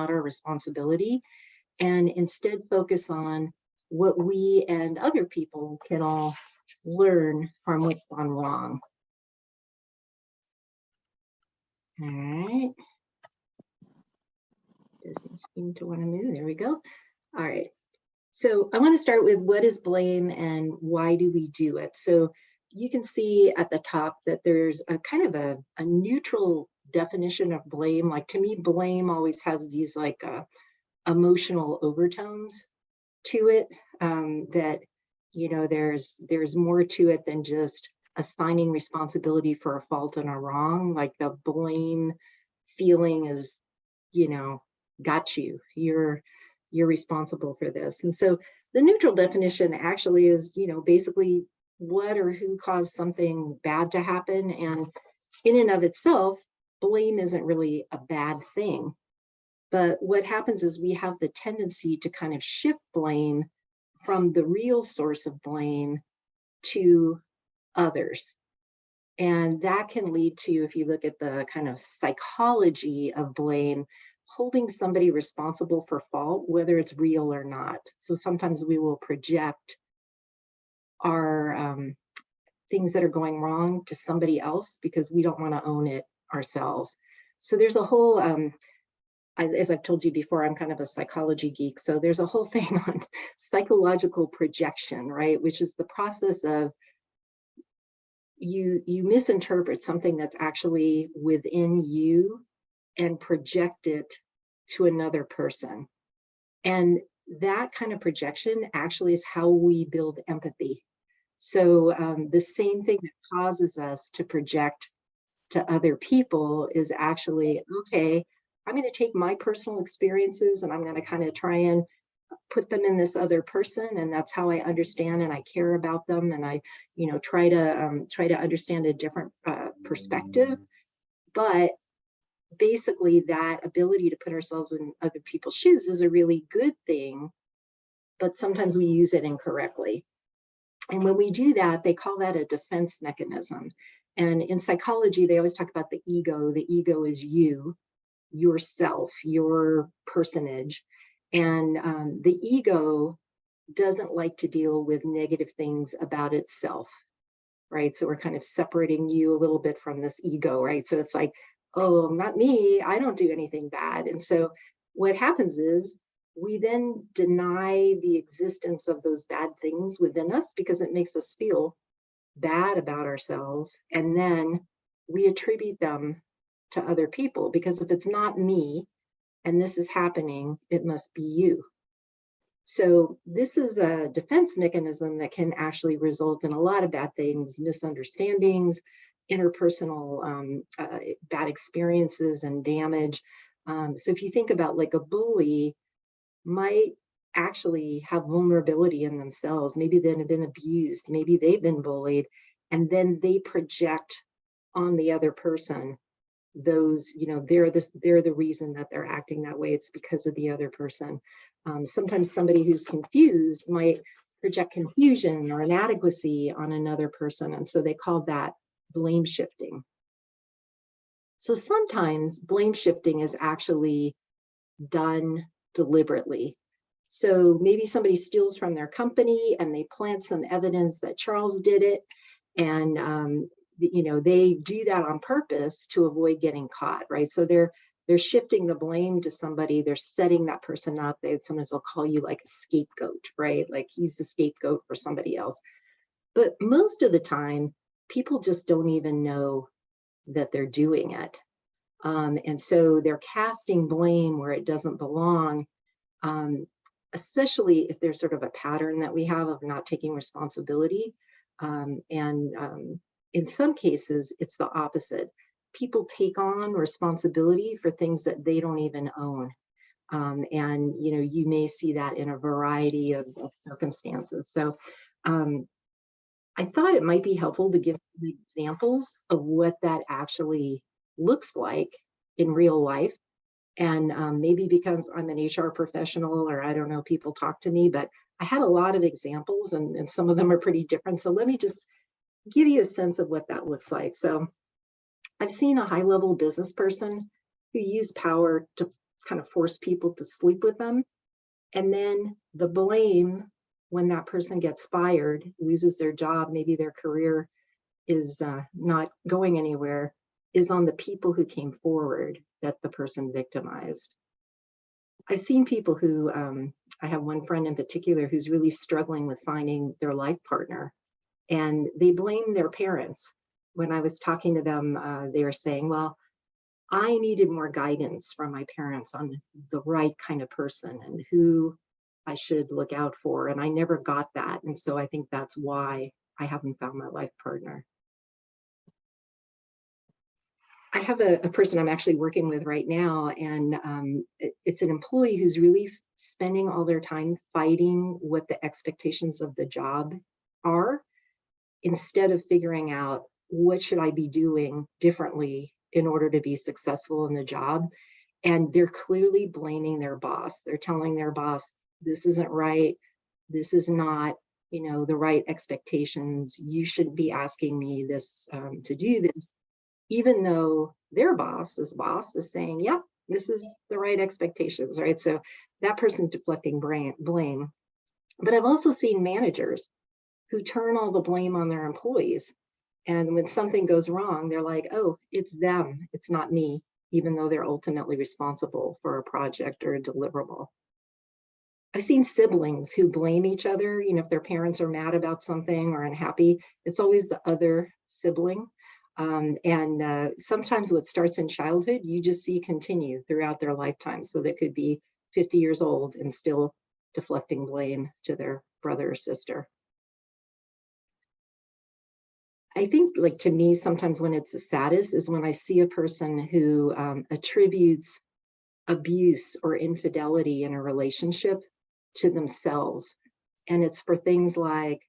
our responsibility, and instead focus on what we and other people can all learn from what's gone wrong. All right. Doesn't seem to want to move. There we go. All right. So I want to start with what is blame and why do we do it? So you can see at the top that there's a kind of a neutral definition of blame. Like, to me, blame always has these like emotional overtones to it, that, you know, there's more to it than just assigning responsibility for a fault and a wrong. Like, the blame feeling is, you know, got you, you're responsible for this. And so the neutral definition actually is, you know, basically what or who caused something bad to happen. And in and of itself, blame isn't really a bad thing. But what happens is we have the tendency to kind of shift blame from the real source of blame to others. And that can lead to, if you look at the kind of psychology of blame, holding somebody responsible for fault, whether it's real or not. So sometimes we will project our things that are going wrong to somebody else because we don't want to own it ourselves. So there's a whole, as I've told you before, I'm kind of a psychology geek. So there's a whole thing on psychological projection, right? Which is the process of you misinterpret something that's actually within you and project it to another person. And that kind of projection actually is how we build empathy. So the same thing that causes us to project to other people is actually, okay, I'm going to take my personal experiences and I'm going to kind of try and put them in this other person, and that's how I understand and I care about them, and I, you know, try to understand a different perspective. But basically, that ability to put ourselves in other people's shoes is a really good thing, but sometimes we use it incorrectly. And when we do that, they call that a defense mechanism. And in psychology, they always talk about the ego. The ego is you, yourself, your personage. And the ego doesn't like to deal with negative things about itself, right? So we're kind of separating you a little bit from this ego, right? So it's like, oh, not me, I don't do anything bad. And so what happens is we then deny the existence of those bad things within us because it makes us feel bad about ourselves. And then we attribute them to other people, because if it's not me and this is happening, it must be you. So this is a defense mechanism that can actually result in a lot of bad things, misunderstandings, interpersonal bad experiences and damage. So if you think about, like, a bully might actually have vulnerability in themselves. Maybe they've been abused, maybe they've been bullied, and then they project on the other person those, you know, they're the reason that they're acting that way. It's because of the other person. Sometimes somebody who's confused might project confusion or inadequacy on another person, and so they call that blame shifting. So sometimes blame shifting is actually done deliberately. So maybe somebody steals from their company and they plant some evidence that Charles did it, and you know, they do that on purpose to avoid getting caught, right? So they're shifting the blame to somebody. They're setting that person up. Sometimes they'll call you like a scapegoat, right? Like he's the scapegoat for somebody else. But most of the time, people just don't even know that they're doing it. And so they're casting blame where it doesn't belong, especially if there's sort of a pattern that we have of not taking responsibility. In some cases, it's the opposite. People take on responsibility for things that they don't even own. And, you know, you may see that in a variety of circumstances. So I thought it might be helpful to give some examples of what that actually looks like in real life. And maybe because I'm an HR professional, or I don't know, people talk to me, but I had a lot of examples, and some of them are pretty different. So let me just give you a sense of what that looks like. So I've seen a high-level business person who used power to kind of force people to sleep with them. And then the blame, when that person gets fired, loses their job, maybe their career is not going anywhere, is on the people who came forward that the person victimized. I've seen people who, I have one friend in particular who's really struggling with finding their life partner, and they blame their parents. When I was talking to them, they were saying, well, I needed more guidance from my parents on the right kind of person and who I should look out for. And I never got that. And so I think that's why I haven't found my life partner. I have a person I'm actually working with right now, and it's an employee who's really spending all their time fighting what the expectations of the job are, instead of figuring out what should I be doing differently in order to be successful in the job. And they're clearly blaming their boss. They're telling their boss, this isn't right. This is not, the right expectations. You shouldn't be asking me this to do this, even though their boss's boss is saying, yep, this is the right expectations, right? So that person's deflecting blame. But I've also seen managers who turn all the blame on their employees. And when something goes wrong, they're like, oh, it's them, it's not me, even though they're ultimately responsible for a project or a deliverable. I've seen siblings who blame each other. If their parents are mad about something or unhappy, it's always the other sibling. And sometimes what starts in childhood, you just see continue throughout their lifetime. So they could be 50 years old and still deflecting blame to their brother or sister. I think, like, to me, sometimes when it's the saddest is when I see a person who attributes abuse or infidelity in a relationship to themselves. And it's for things like,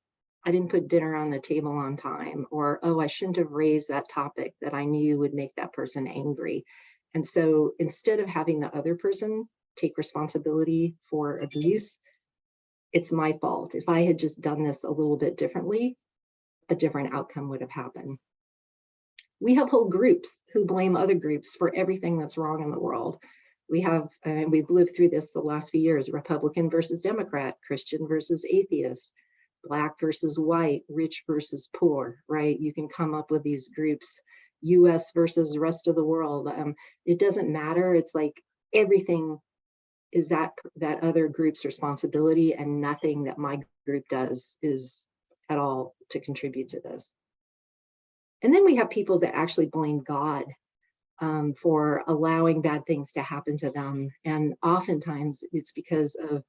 I didn't put dinner on the table on time, or, oh, I shouldn't have raised that topic that I knew would make that person angry. And so instead of having the other person take responsibility for abuse, it's my fault. If I had just done this a little bit differently, a different outcome would have happened. We have whole groups who blame other groups for everything that's wrong in the world. We have, and we've lived through this the last few years, Republican versus Democrat, Christian versus atheist, Black versus white, rich versus poor, right? You can come up with these groups, US versus rest of the world. It doesn't matter. It's like everything is that other group's responsibility, and nothing that my group does is at all to contribute to this. And then we have people that actually blame God for allowing bad things to happen to them. And oftentimes it's because of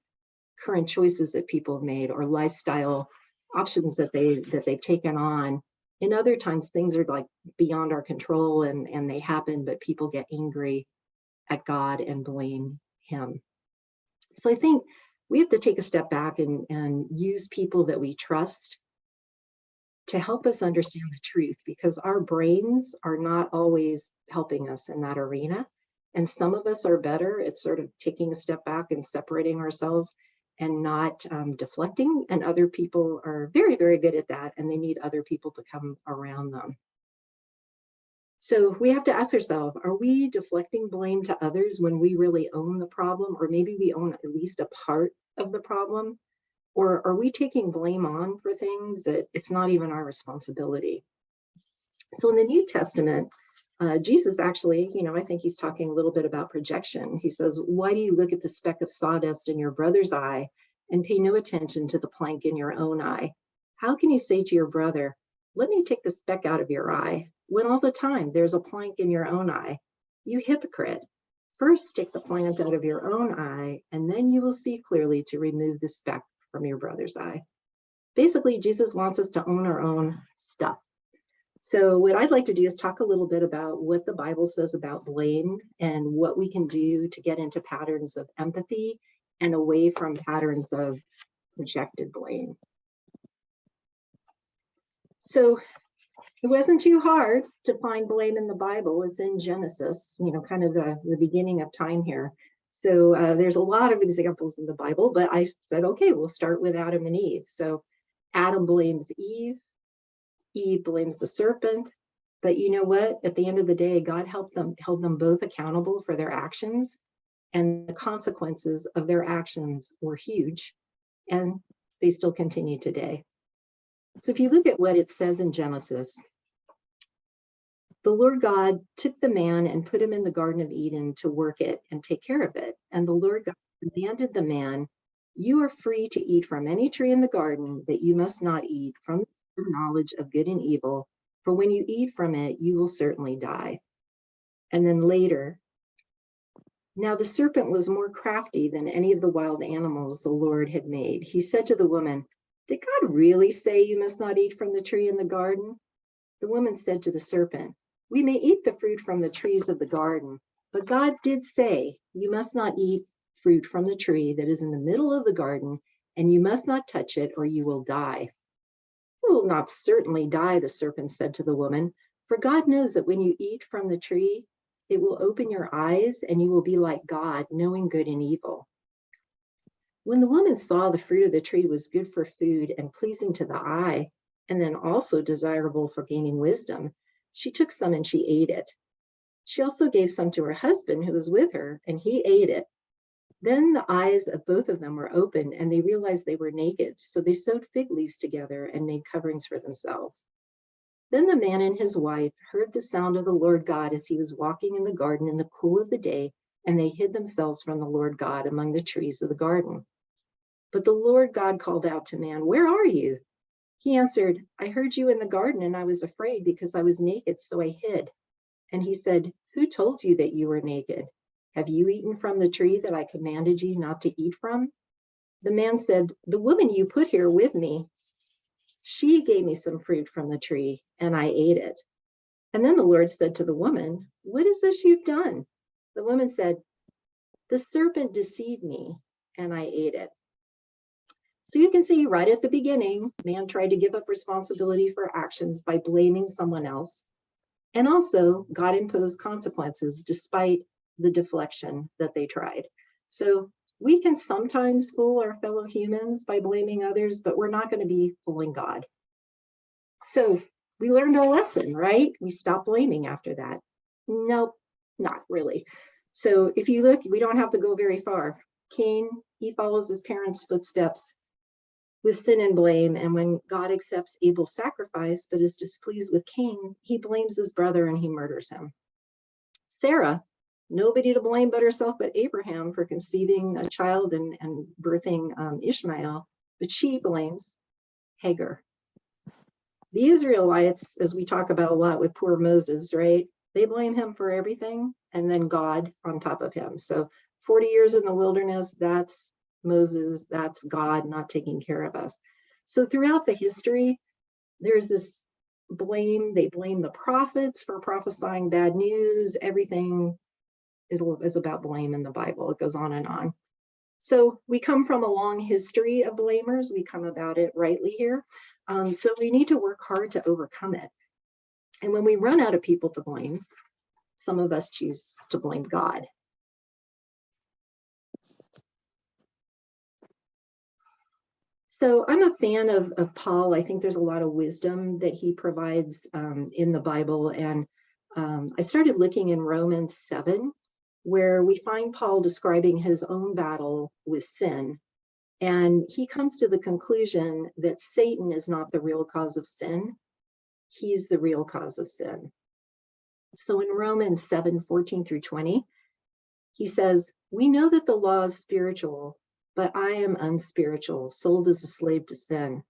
current choices that people have made or lifestyle options that they've taken on. And other times things are like beyond our control and they happen, but people get angry at God and blame him. So I think we have to take a step back and use people that we trust to help us understand the truth, because our brains are not always helping us in that arena. And some of us are better at sort of taking a step back and separating ourselves and not deflecting. And other people are very, very good at that, and they need other people to come around them. So we have to ask ourselves, are we deflecting blame to others when we really own the problem, or maybe we own at least a part of the problem? Or are we taking blame on for things that it's not even our responsibility? So in the New Testament, Jesus actually, I think he's talking a little bit about projection. He says, why do you look at the speck of sawdust in your brother's eye and pay no attention to the plank in your own eye? How can you say to your brother, let me take the speck out of your eye, when all the time there's a plank in your own eye? You hypocrite. First take the plank out of your own eye, and then you will see clearly to remove the speck from your brother's eye. Basically, Jesus wants us to own our own stuff. So what I'd like to do is talk a little bit about what the Bible says about blame and what we can do to get into patterns of empathy and away from patterns of projected blame. So it wasn't too hard to find blame in the Bible. It's in Genesis, kind of the beginning of time here. So there's a lot of examples in the Bible, but I said, okay, we'll start with Adam and Eve. So Adam blames Eve. Eve blames the serpent. But you know what? At the end of the day, God held them both accountable for their actions. and the consequences of their actions were huge, and they still continue today. So if you look at what it says in Genesis, the Lord God took the man and put him in the Garden of Eden to work it and take care of it. And the Lord God commanded the man, "You are free to eat from any tree in the garden, but you must not eat from the knowledge of good and evil, for when you eat from it, you will certainly die." And then later, now the serpent was more crafty than any of the wild animals the Lord had made. He said to the woman, "Did God really say you must not eat from the tree in the garden?" The woman said to the serpent, "We may eat the fruit from the trees of the garden, but God did say, you must not eat fruit from the tree that is in the middle of the garden, and you must not touch it or you will die." "You will not certainly die," the serpent said to the woman, "for God knows that when you eat from the tree, it will open your eyes and you will be like God, knowing good and evil." When the woman saw the fruit of the tree was good for food and pleasing to the eye, and then also desirable for gaining wisdom, she took some and she ate it. She also gave some to her husband who was with her, and he ate it. Then the eyes of both of them were opened, and they realized they were naked. So they sewed fig leaves together and made coverings for themselves. Then the man and his wife heard the sound of the Lord God as he was walking in the garden in the cool of the day, and they hid themselves from the Lord God among the trees of the garden. But the Lord God called out to man, "Where are you?" He answered, "I heard you in the garden, and I was afraid because I was naked, so I hid." And he said, "Who told you that you were naked? Have you eaten from the tree that I commanded you not to eat from?" The man said, "The woman you put here with me, she gave me some fruit from the tree, and I ate it." And then the Lord said to the woman, "What is this you've done?" The woman said, "The serpent deceived me, and I ate it." So you can see right at the beginning, man tried to give up responsibility for actions by blaming someone else. And also, God imposed consequences despite the deflection that they tried. So we can sometimes fool our fellow humans by blaming others, but we're not going to be fooling God. So we learned our lesson, right? We stopped blaming after that. Nope, not really. So if you look, we don't have to go very far. Cain, he follows his parents' footsteps with sin and blame. And when God accepts Abel's sacrifice, but is displeased with Cain, he blames his brother and he murders him. Sarah, nobody to blame but herself but Abraham for conceiving a child and birthing Ishmael, but she blames Hagar. The Israelites, as we talk about a lot with poor Moses, right? They blame him for everything, and then God on top of him. So 40 years in the wilderness, that's Moses, that's God not taking care of us. So throughout the history, there's this blame. They blame the prophets for prophesying bad news. Everything is about blame in the Bible. It goes on and on. So we come from a long history of blamers. We come about it rightly here. So we need to work hard to overcome it. And when we run out of people to blame, some of us choose to blame God. So I'm a fan of Paul. I think there's a lot of wisdom that he provides in the Bible. And I started looking in Romans 7, where we find Paul describing his own battle with sin. And he comes to the conclusion that Satan is not the real cause of sin. He's the real cause of sin. So in Romans 7:14 through 20, he says, "We know that the law is spiritual, but I am unspiritual, sold as a slave to sin.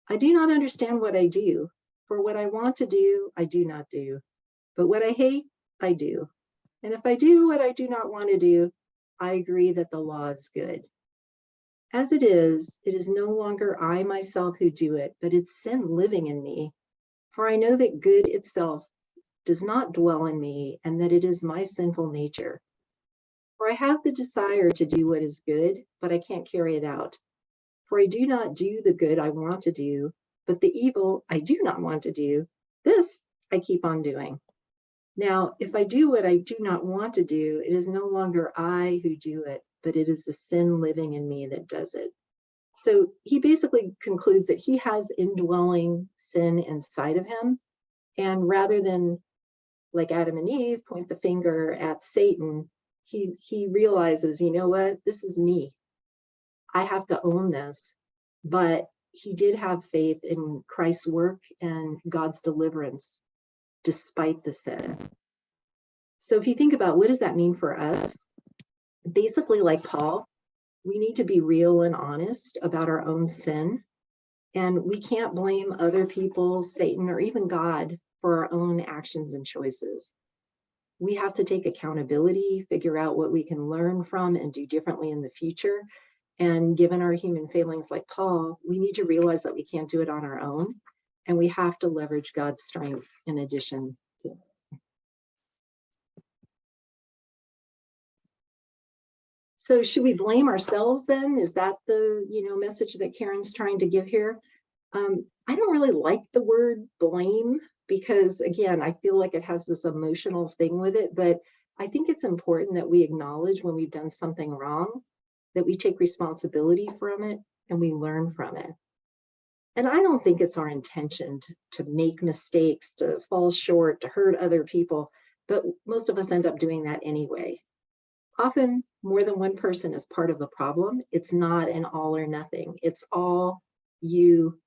I do not understand what I do, for what I want to do, I do not do. But what I hate, I do. And if I do what I do not want to do, I agree that the law is good. As it is no longer I myself who do it, but it's sin living in me. For I know that good itself does not dwell in me, and that it is my sinful nature. For I have the desire to do what is good, but I can't carry it out. For I do not do the good I want to do, but the evil I do not want to do, this I keep on doing. Now, if I do what I do not want to do, it is no longer I who do it, but it is the sin living in me that does it." So he basically concludes that he has indwelling sin inside of him. And rather than, like Adam and Eve, point the finger at Satan, he realizes, you know what, this is me. I have to own this. But he did have faith in Christ's work and God's deliverance despite the sin. So if you think about what does that mean for us, basically like Paul, we need to be real and honest about our own sin. And we can't blame other people, Satan, or even God for our own actions and choices. We have to take accountability, figure out what we can learn from and do differently in the future. And given our human failings like Paul, we need to realize that we can't do it on our own. And we have to leverage God's strength in addition to. So should we blame ourselves then? Is that the message that Karen's trying to give here? I don't really like the word blame because, again, I feel like it has this emotional thing with it, but I think it's important that we acknowledge when we've done something wrong, that we take responsibility from it and we learn from it. And I don't think it's our intention to make mistakes, to fall short, to hurt other people, but most of us end up doing that anyway. Often more than one person is part of the problem. It's not an all or nothing. It's all you.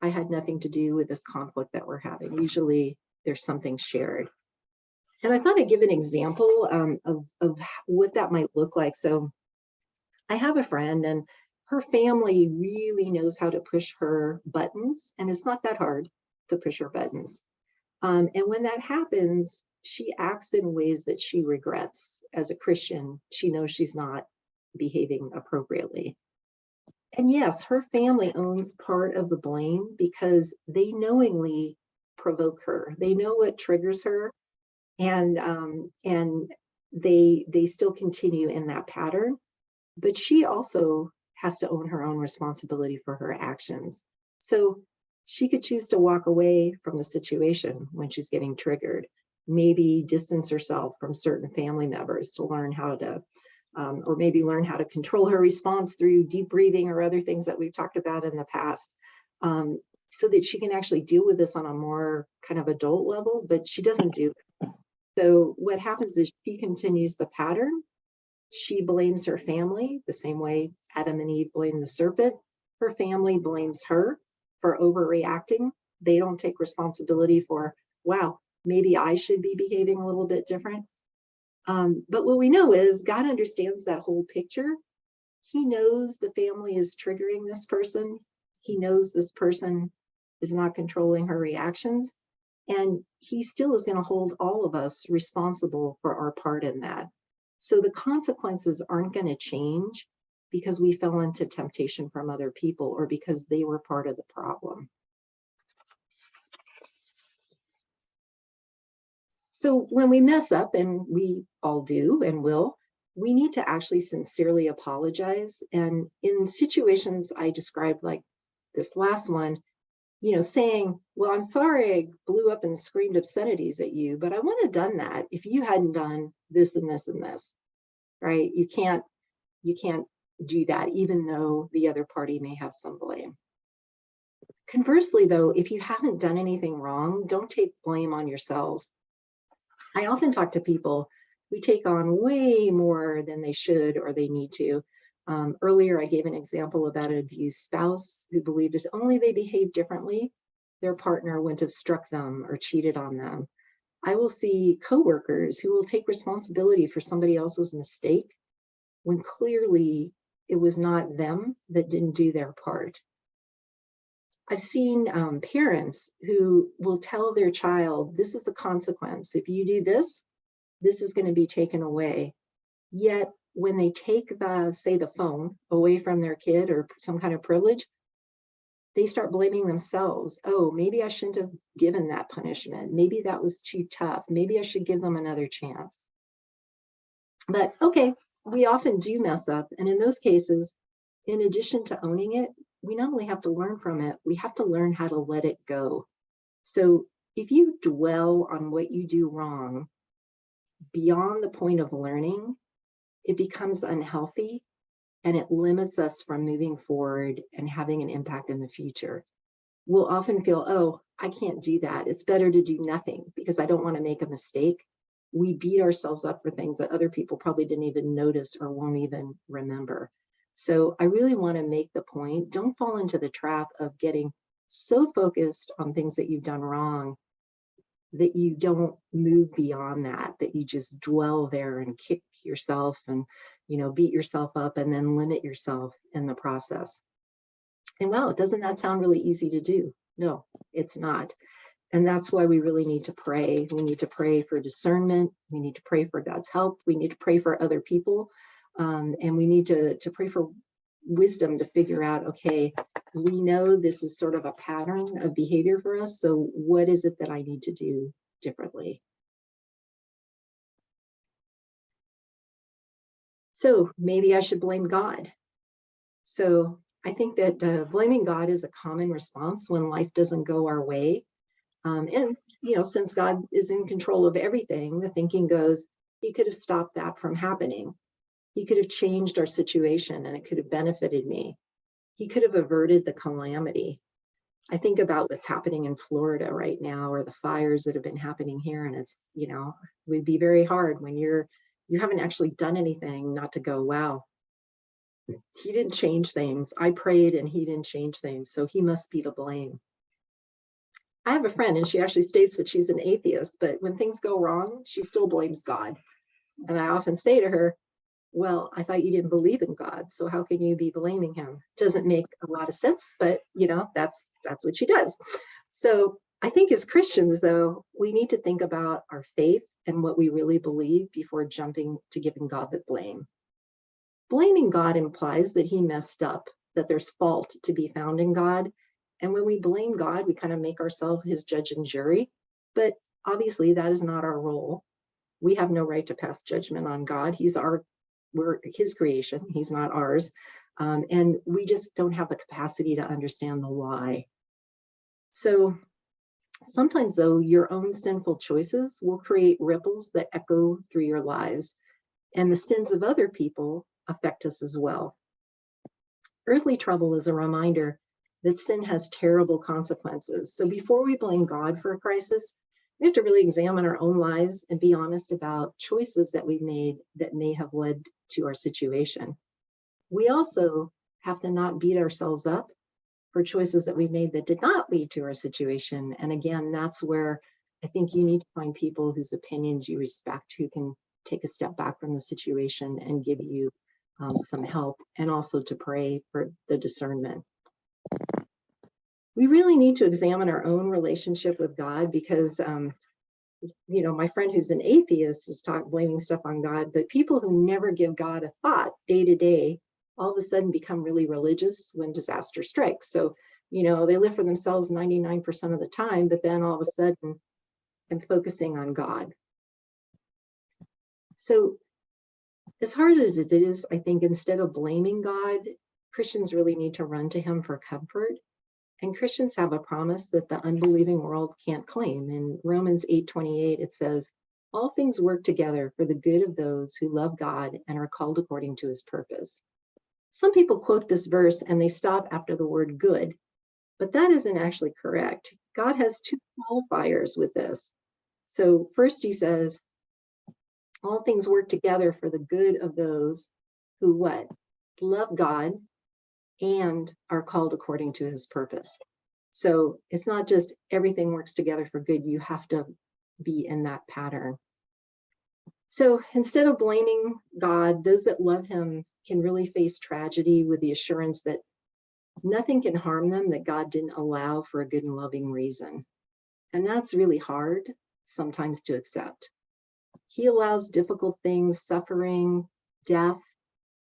I had nothing to do with this conflict that we're having. Usually there's something shared. And I thought I'd give an example of what that might look like. So I have a friend and her family really knows how to push her buttons, and it's not that hard to push her buttons. And when that happens, she acts in ways that she regrets. As a Christian, she knows she's not behaving appropriately. And yes, her family owns part of the blame because they knowingly provoke her. They know what triggers her, and they still continue in that pattern. But she also has to own her own responsibility for her actions. So she could choose to walk away from the situation when she's getting triggered, maybe distance herself from certain family members to learn how to, or maybe learn how to control her response through deep breathing or other things that we've talked about in the past, so that she can actually deal with this on a more kind of adult level, but she doesn't do it. So what happens is she continues the pattern. She blames her family the same way Adam and Eve blamed the serpent. Her family blames her for overreacting. They don't take responsibility for, wow, maybe I should be behaving a little bit different. But what we know is God understands that whole picture. He knows the family is triggering this person. He knows this person is not controlling her reactions. And he still is going to hold all of us responsible for our part in that. So the consequences aren't going to change because we fell into temptation from other people or because they were part of the problem. So when we mess up, and we all do and will, we need to actually sincerely apologize. And in situations I described like this last one, saying, well, I'm sorry I blew up and screamed obscenities at you, but I wouldn't have done that if you hadn't done this and this and this, right? You can't do that, even though the other party may have some blame. Conversely, though, if you haven't done anything wrong, don't take blame on yourselves. I often talk to people who take on way more than they should or they need to. Earlier, I gave an example about an abused spouse who believed if only they behaved differently, their partner wouldn't have struck them or cheated on them. I will see coworkers who will take responsibility for somebody else's mistake when clearly it was not them that didn't do their part. I've seen parents who will tell their child, this is the consequence. If you do this, this is going to be taken away. Yet when they take say the phone away from their kid or some kind of privilege, they start blaming themselves. Oh, maybe I shouldn't have given that punishment. Maybe that was too tough. Maybe I should give them another chance. But okay, we often do mess up. And in those cases, in addition to owning it, we not only have to learn from it, we have to learn how to let it go. So if you dwell on what you do wrong beyond the point of learning, it becomes unhealthy and it limits us from moving forward and having an impact in the future. We'll often feel, oh, I can't do that. It's better to do nothing because I don't want to make a mistake. we beat ourselves up for things that other people probably didn't even notice or won't even remember. So I really want to make the point, don't fall into the trap of getting so focused on things that you've done wrong that you don't move beyond that, that you just dwell there and kick yourself and, beat yourself up and then limit yourself in the process. And wow, doesn't that sound really easy to do? No, it's not. And that's why we really need to pray. We need to pray for discernment. We need to pray for God's help. We need to pray for other people. And we need to pray for wisdom to figure out, okay, we know this is sort of a pattern of behavior for us. So what is it that I need to do differently? So maybe I should blame God. So I think that blaming God is a common response when life doesn't go our way. And, since God is in control of everything, the thinking goes, he could have stopped that from happening. He could have changed our situation and it could have benefited me. He could have averted the calamity. I think about what's happening in Florida right now, or the fires that have been happening here. And it's, it would be very hard when you haven't actually done anything not to go, wow, he didn't change things. I prayed and he didn't change things. So he must be to blame. I have a friend and she actually states that she's an atheist, but when things go wrong, she still blames God. And I often say to her, well, I thought you didn't believe in God, so how can you be blaming him? Doesn't make a lot of sense, but that's what she does. So I think as Christians, though, we need to think about our faith and what we really believe before jumping to giving God the blame. Blaming God implies that he messed up, that there's fault to be found in God. And when we blame God, we kind of make ourselves his judge and jury. But obviously, that is not our role. We have no right to pass judgment on God. We're his creation. He's not ours. And we just don't have the capacity to understand the why. So sometimes, though, your own sinful choices will create ripples that echo through your lives. And the sins of other people affect us as well. Earthly trouble is a reminder that sin has terrible consequences. So before we blame God for a crisis, we have to really examine our own lives and be honest about choices that we've made that may have led to our situation. We also have to not beat ourselves up for choices that we made that did not lead to our situation. And again, that's where I think you need to find people whose opinions you respect, who can take a step back from the situation and give you some help, and also to pray for the discernment. We really need to examine our own relationship with God because, my friend who's an atheist is blaming stuff on God, but people who never give God a thought day to day, all of a sudden become really religious when disaster strikes. So, they live for themselves 99% of the time, but then all of a sudden I'm focusing on God. So as hard as it is, I think instead of blaming God, Christians really need to run to him for comfort. And Christians have a promise that the unbelieving world can't claim. In Romans 8:28, it says, all things work together for the good of those who love God and are called according to his purpose. Some people quote this verse and they stop after the word good, but that isn't actually correct. God has two qualifiers with this. So first he says, all things work together for the good of those who what? Love God and are called according to his purpose. So it's not just everything works together for good. You have to be in that pattern. So instead of blaming God, those that love him can really face tragedy with the assurance that nothing can harm them that God didn't allow for a good and loving reason. And that's really hard sometimes to accept. He allows difficult things, suffering, death,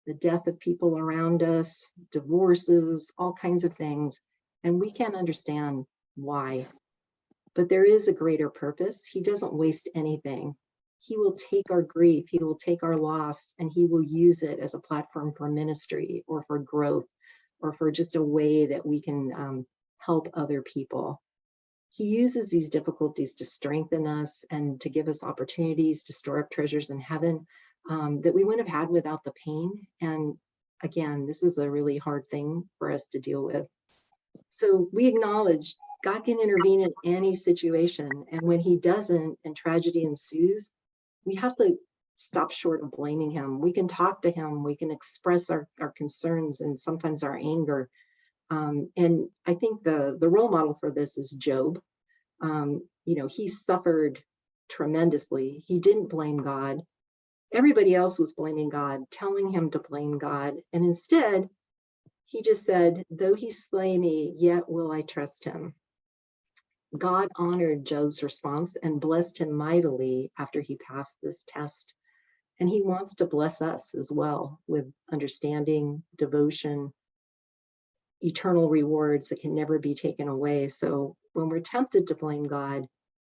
the death of people around us, divorces, all kinds of things. And we can't understand why. But there is a greater purpose. He doesn't waste anything. He will take our grief, he will take our loss, and he will use it as a platform for ministry or for growth or for just a way that we can help other people. He uses these difficulties to strengthen us and to give us opportunities to store up treasures in heaven that we wouldn't have had without the pain. And again, this is a really hard thing for us to deal with. So we acknowledge God can intervene in any situation. And when he doesn't and tragedy ensues, we have to stop short of blaming him. We can talk to him, we can express our concerns and sometimes our anger. And I think the role model for this is Job. He suffered tremendously. He didn't blame God. Everybody else was blaming God, telling him to blame God. And instead, he just said, though he slay me, yet will I trust him. God honored Job's response and blessed him mightily after he passed this test. And he wants to bless us as well with understanding, devotion, eternal rewards that can never be taken away. So when we're tempted to blame God,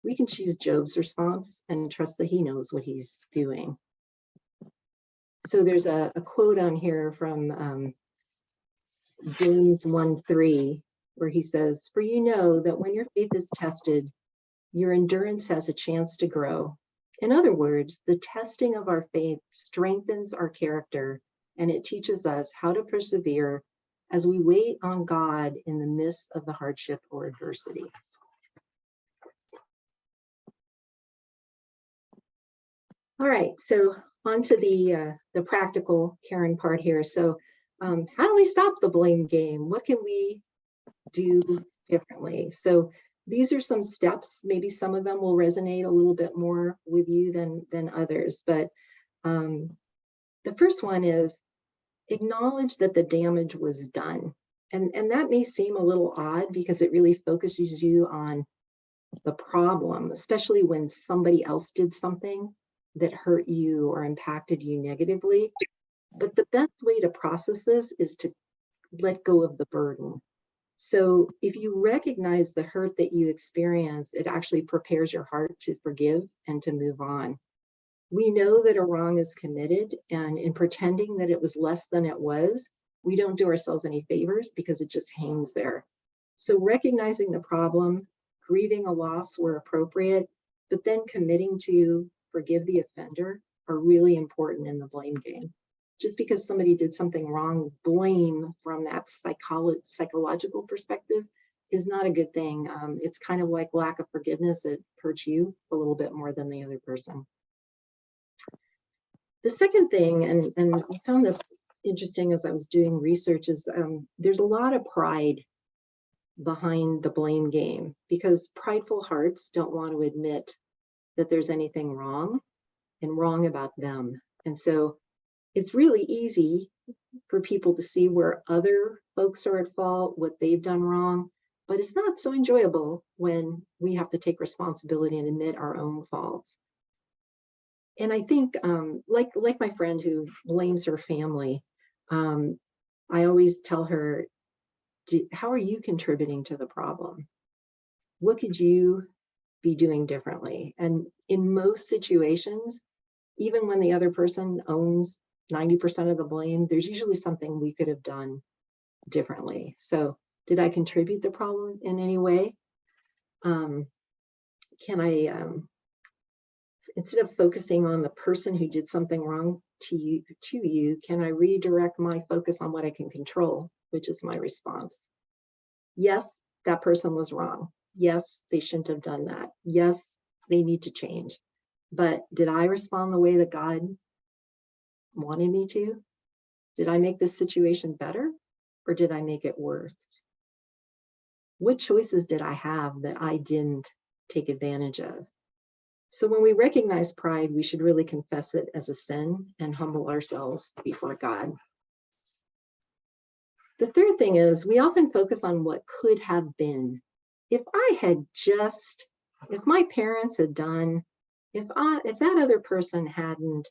we can choose Job's response and trust that he knows what he's doing. So there's a quote on here from James 1:3, where he says, "For you know that when your faith is tested, your endurance has a chance to grow." In other words, the testing of our faith strengthens our character, and it teaches us how to persevere as we wait on God in the midst of the hardship or adversity. All right, so on to the practical Karen part here. So how do we stop the blame game? What can we do differently? So these are some steps. Maybe some of them will resonate a little bit more with you than others. But the first one is acknowledge that the damage was done. And that may seem a little odd because it really focuses you on the problem, especially when somebody else did something that hurt you or impacted you negatively. But the best way to process this is to let go of the burden. So if you recognize the hurt that you experience, it actually prepares your heart to forgive and to move on. We know that a wrong is committed, and in pretending that it was less than it was, we don't do ourselves any favors because it just hangs there. So recognizing the problem, grieving a loss where appropriate, but then committing to forgive the offender are really important in the blame game. Just because somebody did something wrong, blame from that psychological perspective is not a good thing. It's kind of like lack of forgiveness. It hurts you a little bit more than the other person. The second thing, and I found this interesting as I was doing research, is there's a lot of pride behind the blame game because prideful hearts don't want to admit that there's anything wrong and wrong about them. And so it's really easy for people to see where other folks are at fault, what they've done wrong, but it's not so enjoyable when we have to take responsibility and admit our own faults. And I think, like my friend who blames her family, I always tell her, how are you contributing to the problem? What could you be doing differently? And in most situations, even when the other person owns 90% of the blame, there's usually something we could have done differently. So did I contribute the problem in any way? Can I, instead of focusing on the person who did something wrong to you, can I redirect my focus on what I can control, which is my response? Yes, that person was wrong. Yes, they shouldn't have done that. Yes, they need to change. But did I respond the way that God wanted me to? Did I make this situation better, or did I make it worse? What choices did I have that I didn't take advantage of? So when we recognize pride, we should really confess it as a sin and humble ourselves before God. The third thing is we often focus on what could have been. If my parents had done, if that other person hadn't,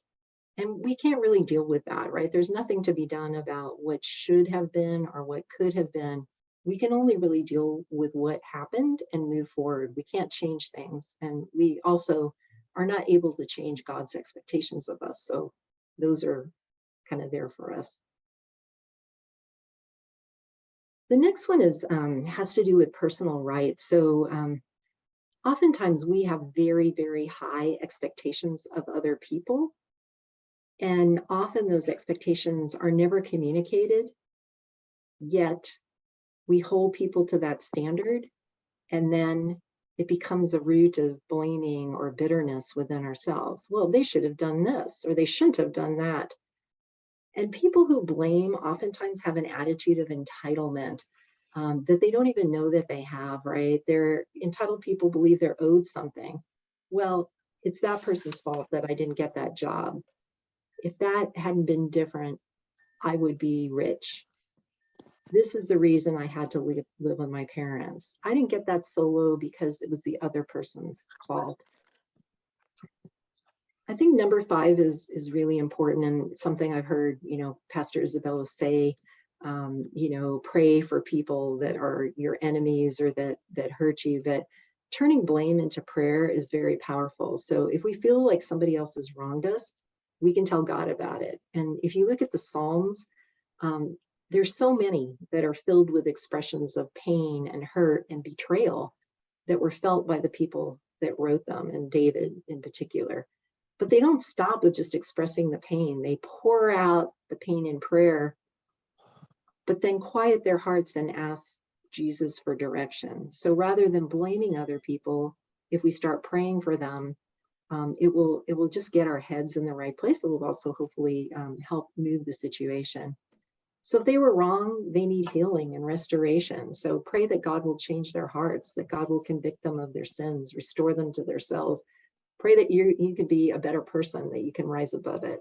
and we can't really deal with that, right? There's nothing to be done about what should have been or what could have been. We can only really deal with what happened and move forward. We can't change things. And we also are not able to change God's expectations of us. So those are kind of there for us. The next one is has to do with personal rights. So oftentimes we have very, very high expectations of other people. And often those expectations are never communicated, yet we hold people to that standard. And then it becomes a root of blaming or bitterness within ourselves. Well, they should have done this, or they shouldn't have done that. And people who blame oftentimes have an attitude of entitlement that they don't even know that they have, right? They're entitled people believe they're owed something. Well, it's that person's fault that I didn't get that job. If that hadn't been different, I would be rich. This is the reason I had to live with my parents. I didn't get that solo because it was the other person's fault. I think number 5 is really important, and something I've heard, Pastor Isabella say, pray for people that are your enemies or that hurt you. But turning blame into prayer is very powerful. So if we feel like somebody else has wronged us, we can tell God about it. And if you look at the Psalms, there's so many that are filled with expressions of pain and hurt and betrayal that were felt by the people that wrote them, and David in particular. But they don't stop with just expressing the pain. They pour out the pain in prayer, but then quiet their hearts and ask Jesus for direction. So rather than blaming other people, if we start praying for them, it will just get our heads in the right place. It will also hopefully help move the situation. So if they were wrong, they need healing and restoration. So pray that God will change their hearts, that God will convict them of their sins, restore them to themselves. Pray that you could be a better person, that you can rise above it.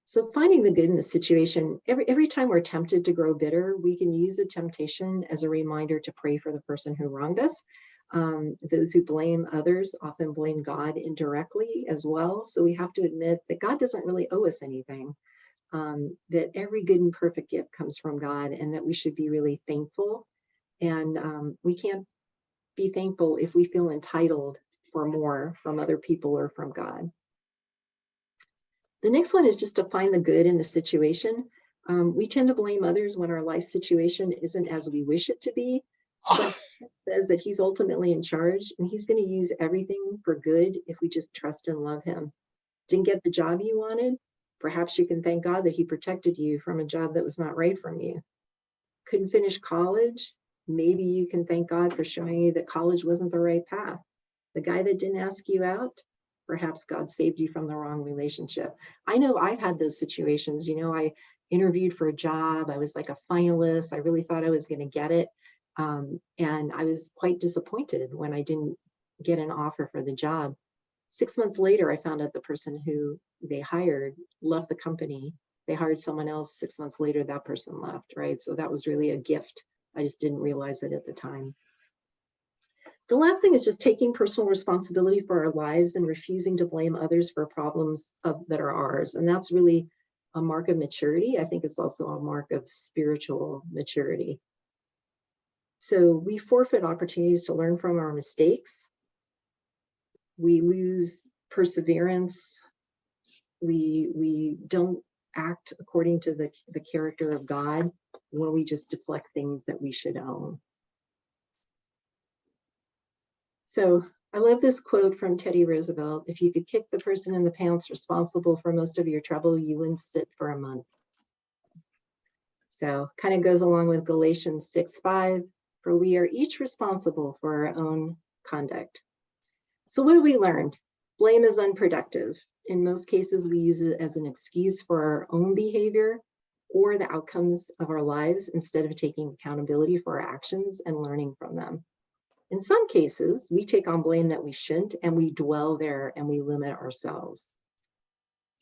So finding the good in the situation, every time we're tempted to grow bitter, we can use the temptation as a reminder to pray for the person who wronged us. Those who blame others often blame God indirectly as well. So we have to admit that God doesn't really owe us anything, that every good and perfect gift comes from God, and that we should be really thankful. And we can't be thankful if we feel entitled for more from other people or from God. The next one is just to find the good in the situation. We tend to blame others when our life situation isn't as we wish it to be. But it says that he's ultimately in charge, and he's going to use everything for good if we just trust and love him. Didn't get the job you wanted? Perhaps you can thank God that he protected you from a job that was not right from you. Couldn't finish college? Maybe you can thank God for showing you that college wasn't the right path. The guy that didn't ask you out? Perhaps God saved you from the wrong relationship. I know I've had those situations. I interviewed for a job. I was like a finalist. I really thought I was going to get it. And I was quite disappointed when I didn't get an offer for the job. 6 months later, I found out the person who they hired left the company. They hired someone else. 6 months later, that person left, right? So that was really a gift. I just didn't realize it at the time. The last thing is just taking personal responsibility for our lives and refusing to blame others for problems that are ours. And that's really a mark of maturity. I think it's also a mark of spiritual maturity. So we forfeit opportunities to learn from our mistakes. We lose perseverance. We don't act according to the character of God when we just deflect things that we should own. So I love this quote from Teddy Roosevelt: if you could kick the person in the pants responsible for most of your trouble, you wouldn't sit for a month. So kind of goes along with Galatians 6:5, for we are each responsible for our own conduct. So what do we learn? Blame is unproductive. In most cases, we use it as an excuse for our own behavior or the outcomes of our lives instead of taking accountability for our actions and learning from them. In some cases, we take on blame that we shouldn't, and we dwell there and we limit ourselves.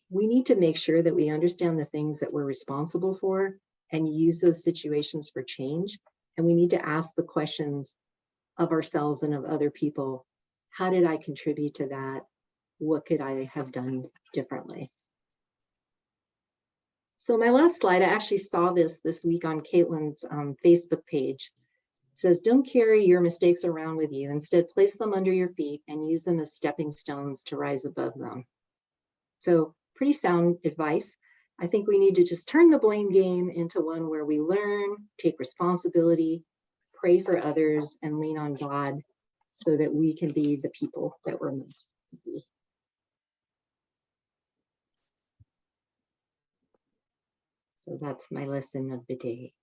We need to make sure that we understand the things that we're responsible for and use those situations for change. And we need to ask the questions of ourselves and of other people. How did I contribute to that? What could I have done differently? So my last slide, I actually saw this week on Caitlin's Facebook page. It says, don't carry your mistakes around with you. Instead, place them under your feet and use them as stepping stones to rise above them. So pretty sound advice. I think we need to just turn the blame game into one where we learn, take responsibility, pray for others, and lean on God so that we can be the people that we're meant to be. So that's my lesson of the day.